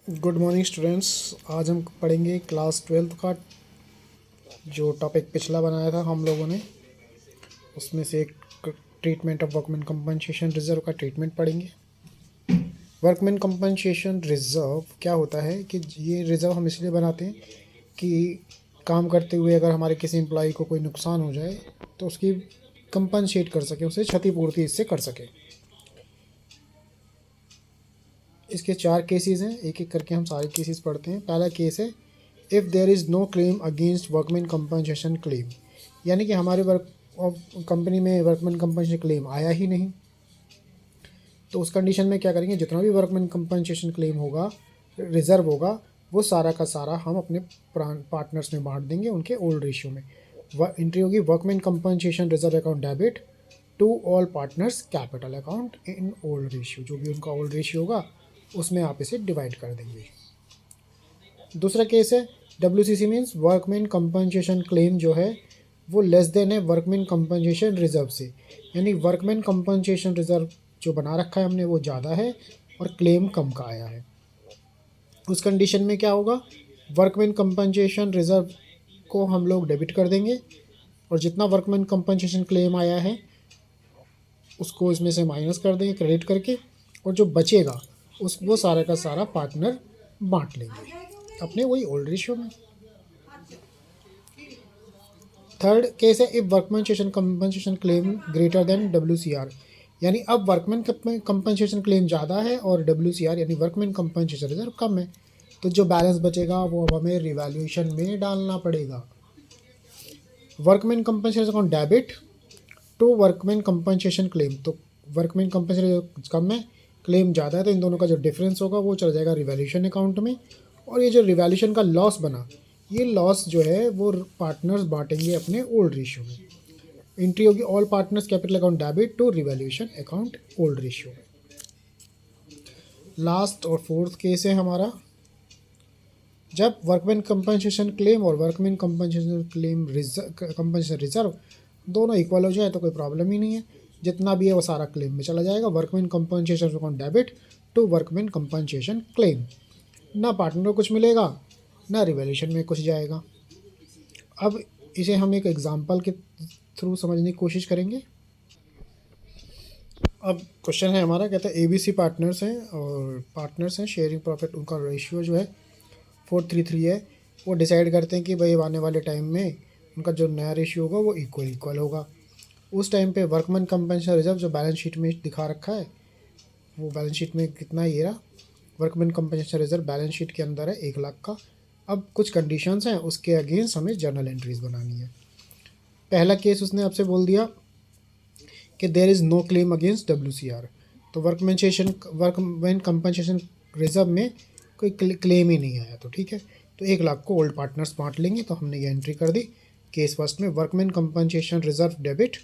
Good morning students. आज हम पढ़ेंगे क्लास 12th का जो टॉपिक पिछला बनाया था हम लोगों ने, उसमें से एक treatment of workman compensation reserve का ट्रीटमेंट पढ़ेंगे। वर्कमैन कंपनसेशन रिजर्व क्या होता है कि ये रिजर्व हम इसलिए बनाते हैं कि काम करते हुए अगर हमारे किसी एम्प्लॉय को कोई नुकसान हो जाए तो उसकी कंपनसेट कर सके, उसे क्षतिपूर्ति इससे कर सके। इसके 4 केसेस हैं, एक एक करके हम सारे केसेस पढ़ते हैं। पहला केस है if there is no claim against workman compensation claim, यानी कि हमारे वर्क कंपनी में वर्कमैन कंपनसेशन क्लेम आया ही नहीं, तो उस कंडीशन में क्या करेंगे, जितना भी वर्कमैन कंपनसेशन क्लेम होगा, रिज़र्व होगा, वो सारा का सारा हम अपने पार्टनर्स में बांट देंगे उनके ओल्ड रेशियो में। एंट्री होगी workman compensation reserve account debit to all partners capital account in old ratio, जो भी उनका ओल्ड रेशियो होगा उसमें आप इसे डिवाइड कर देंगे। दूसरा केस है WCC means workman compensation claim जो है वो लेस देन है वर्कमैन कंपनसेशन रिजर्व से, यानी वर्कमैन कंपनसेशन रिजर्व जो बना रखा है हमने वो ज़्यादा है और क्लेम कम का आया है। उस कंडीशन में क्या होगा, वर्कमैन कंपनसेशन रिजर्व को हम लोग डेबिट कर देंगे और जितना वर्कमैन कंपनसेशन क्लेम आया है उसको इसमें से माइनस कर देंगे क्रेडिट करके, और जो बचेगा वो सारा का सारा पार्टनर बांट लेंगे अपने वही ओल्ड रेशियो में। थर्ड केस है if workman compensation claim greater than WCR, यानी अब वर्कमैन कंपनसेशन क्लेम ज़्यादा है और WCR यानी वर्कमैन कंपनसेशन रिजर्व कम है, तो जो बैलेंस बचेगा वो अब हमें रिवैल्यूएशन में डालना पड़ेगा। Workman compensation account debit to workman compensation claim, तो वर्कमैन कंपनसेशन कम है, क्लेम ज़्यादा है, तो इन दोनों का जो डिफरेंस होगा वो चला जाएगा रिवैल्यूएशन अकाउंट में। और ये जो रिवैल्यूएशन का लॉस बना, ये लॉस जो है वो पार्टनर्स बांटेंगे अपने ओल्ड रेशियो में। एंट्री होगी all partners capital account debit to revaluation account old ratio में। लास्ट और फोर्थ केस है हमारा, जब वर्कमैन कंपनसेशन क्लेम और workman compensation claim compensation reserve दोनों इक्वल हो जाए तो कोई प्रॉब्लम ही नहीं है, जितना भी है वो सारा क्लेम में चला जाएगा। Workman compensation account debit to workman compensation claim, ना पार्टनर को कुछ मिलेगा ना रिवैल्यूएशन में कुछ जाएगा। अब इसे हम एक एग्जांपल के थ्रू समझने की कोशिश करेंगे। अब क्वेश्चन है हमारा, कहता है ABC पार्टनर्स हैं और पार्टनर्स हैं, शेयरिंग प्रॉफिट उनका रेशियो जो है 4:3 है। वो डिसाइड करते हैं कि भाई आने वाले टाइम में उनका जो नया रेशियो होगा वो इक्वल होगा। उस टाइम पे वर्कमैन कंपनसेशन रिजर्व जो बैलेंस शीट में दिखा रखा है, वो बैलेंस शीट में कितना, ये रहा workman compensation reserve balance sheet के अंदर है 1 लाख का। अब कुछ कंडीशंस हैं, उसके अगेंस्ट हमें जर्नल एंट्रीज बनानी है। पहला केस उसने आपसे बोल दिया कि there is no claim against WCR, तो वर्कमैन कंपनसेशन रिजर्व में कोई क्लेम ही नहीं आया, तो ठीक है, तो 1 लाख को ओल्ड पार्टनर्स बांट लेंगे। तो हमने ये एंट्री कर दी केस फर्स्ट में, workman compensation reserve debit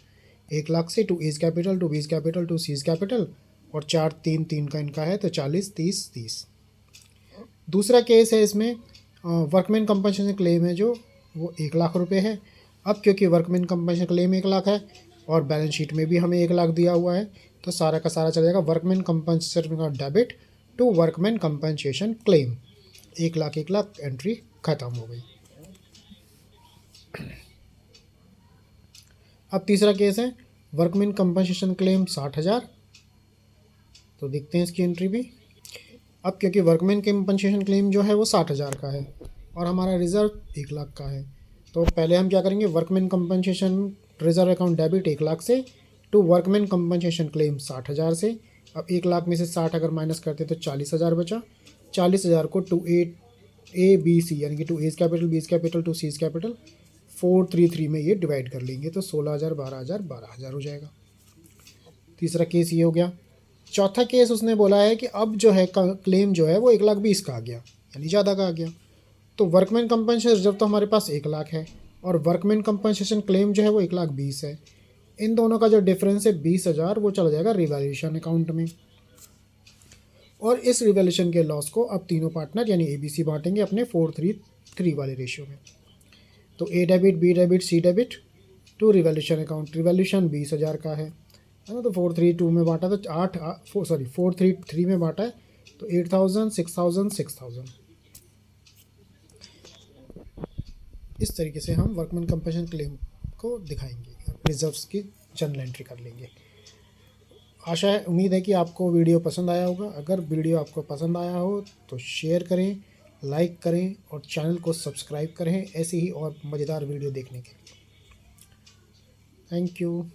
1 lakh से to A's capital to B's capital to C's capital, और 4-3-3 का इनका है तो 40-30-30। दूसरा केस है इसमें वर्कमैन कंपनसेशन क्लेम है जो वो 1 लाख रुपए है। अब क्योंकि वर्कमैन कंपनसेशन क्लेम 1 लाख है और बैलेंस शीट में भी हमें 1 लाख दिया हुआ है, तो सारा का सारा चल जाएगा वर्कमैन कंपनसेशन का debit to workman compensation claim. 1 lakh entry खत्म हो गई। अब तीसरा केस है वर्कमैन कंपनसेशन क्लेम 60,000, तो देखते हैं इसकी एंट्री भी। अब क्योंकि वर्कमैन कंपनसेशन क्लेम जो है वो 60,000 का है और हमारा रिजर्व 1 लाख का है, तो पहले हम क्या करेंगे, workman compensation reserve account debit 1 lakh से टू वर्कमैन कंपनसेशन क्लेम 60,000 से। अब 1 लाख में से 60 अगर माइनस करते तो 40,000 बचा। 40,000 को टू ABC यानी कि to A's capital B's capital to C's capital 433 में ये डिवाइड कर लेंगे, तो 16,000 12,000 12,000 हो जाएगा। तीसरा केस ये हो गया। चौथा केस उसने बोला है कि अब जो है क्लेम जो है वो 1,20,000 का आ गया, यानी ज़्यादा का आ गया। तो वर्कमैन कंपनसेशन रिजर्व तो हमारे पास 1 लाख है और वर्कमैन कंपनसेशन क्लेम जो है वो 1,20,000 है। इन दोनों का जो डिफरेंस है 20,000, वो चला जाएगा रिवैल्यूएशन अकाउंट में। और इस रिवैल्यूएशन के लॉस को अब तीनों पार्टनर यानी ABC बांटेंगे अपने 4:3 वाले रेशियो में। तो A debit B debit C debit to revaluation account, revaluation 20,000 का है ना, तो 4:3 में बांटा तो 4:3 में बांटा है तो 8000, 6000, 6000 इस तरीके से हम वर्कमैन कंपनसेशन क्लेम को दिखाएंगे, रिजर्व्स की जर्नल एंट्री कर लेंगे। आशा है, उम्मीद है कि आपको वीडियो पसंद आया होगा। अगर वीडियो आपको पसंद आया हो तो शेयर करें, लाइक करें और चैनल को सब्सक्राइब करें ऐसे ही और मज़ेदार वीडियो देखने के लिए। Thank you.